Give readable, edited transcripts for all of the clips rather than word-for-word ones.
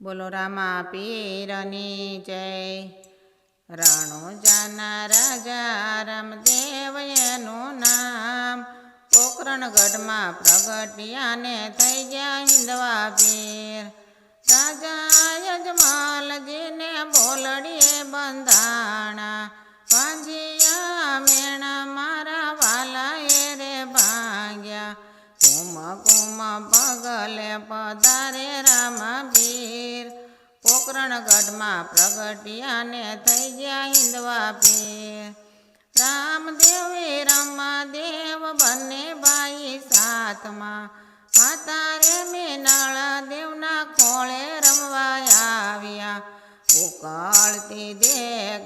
બોલો રામા પીરની જય। રણુજાના રાજા રામદેવ એનું નામ, પોકરણગઢમાં પ્રગટ્યાને થઈ ગયા હિંદવા પીર। રાજા યજમાલજીને બોલડીએ બંધાણા, ભાંજિયા મેણા મારા વાલાએ રે ભાંગ્યા। કુમ કુમ પગલે પધારે રામા પીર, પોકરણગઢમાં પ્રગટ્યાને થઈ ગયા હિંદવા પીર। રામદેવ રમાદેવ બંને ભાઈ સાથમાં, માતા રે મેનાળા દેવના ખોળે રમવા આવ્યા। ઉકળતી દે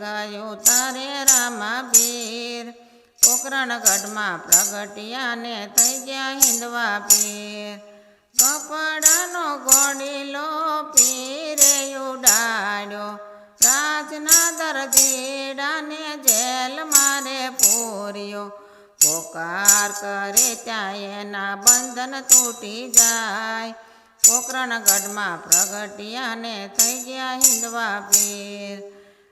ગયું તારે રામા પીર, પોકરણગઢમાં પ્રગટ્યાને થઈ ગયા હિંદવા પીર। કપડાનો ઘોડીલો પીરે ઉડાડ્યો, રાજના દરજીડાને જેલ મારે પૂર્યો। પોકાર કરે ત્યાં એના બંધન તૂટી જાય, પોકરણગઢમાં પ્રગટ્યાને થઈ ગયા હિંદવા પીર।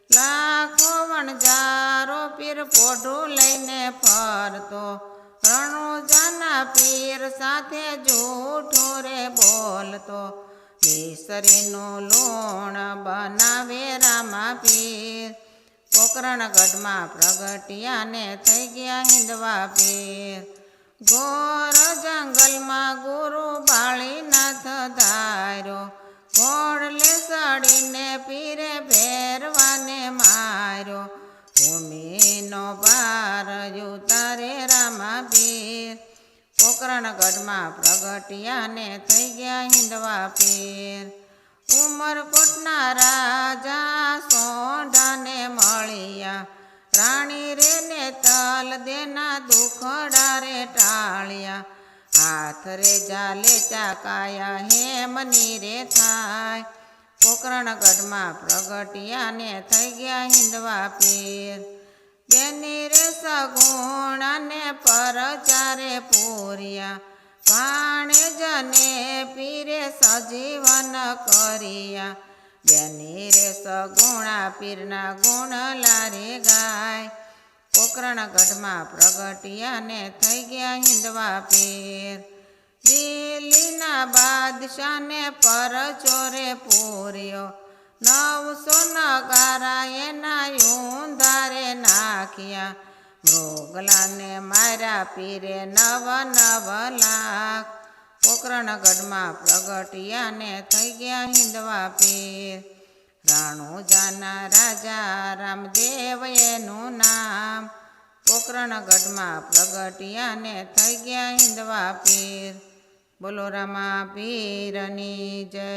લાખો વણજારો પીર પોઢું લઈને ફરતો, રણુજાના પીર સાથે જૂઠું રે બોલતો। મિસરીનું લૂણ બનાવે રામા પીર, પોકરણગઢમાં પ્રગટ્યાને થઈ ગયા હિંદવા પીર। ઘોર જંગલમાં ગુરુ બાળીનાથ ધાર્યો, ઘોડલે ચડીને પીરે ભેરવાને માર્યો। ભૂમિનો ભાર ઉતારે રામા પીર, પોકરણગઢમાં પ્રગટ્યાને થઈ ગયા હિંદવા પીર। ઉમરકોટના રાજા સોંઢાને મળ્યા, રાણી રે ને તલ દેના દુખડા રે ટાળ્યા। હાથ રે જાલે ચાકાયા હેમની રે થાય, પોકરણગઢમાં પ્રગટ્યાને થઈ ગયા હિંદવા પીર। બેની રે સગુણાને પરચારે પૂર્યા, ભાણેજને પીરે સજીવન કર્યા। બેની રે સગુણા પીરના ગુણ લારે ગાય, પોકરણગઢમાં પ્રગટ્યાને થઈ ગયા હિંદવા પીર। દિલ્હીના બાદશાહને પરચોરે પૂર્યો, 900 નગારા એના ઊંધારે નાખ્યા। મૃગલાને માર્યા પીરે 9 લાખ, પોકરણગઢમાં પ્રગટ્યાને થઈ ગયા હિંદવા પીર। રણુજાના રાજા રામદેવ એનું નામ, પોકરણગઢમાં પ્રગટ્યાને થઈ ગયા હિંદવા પીર। બોલો રામા પીરની જય।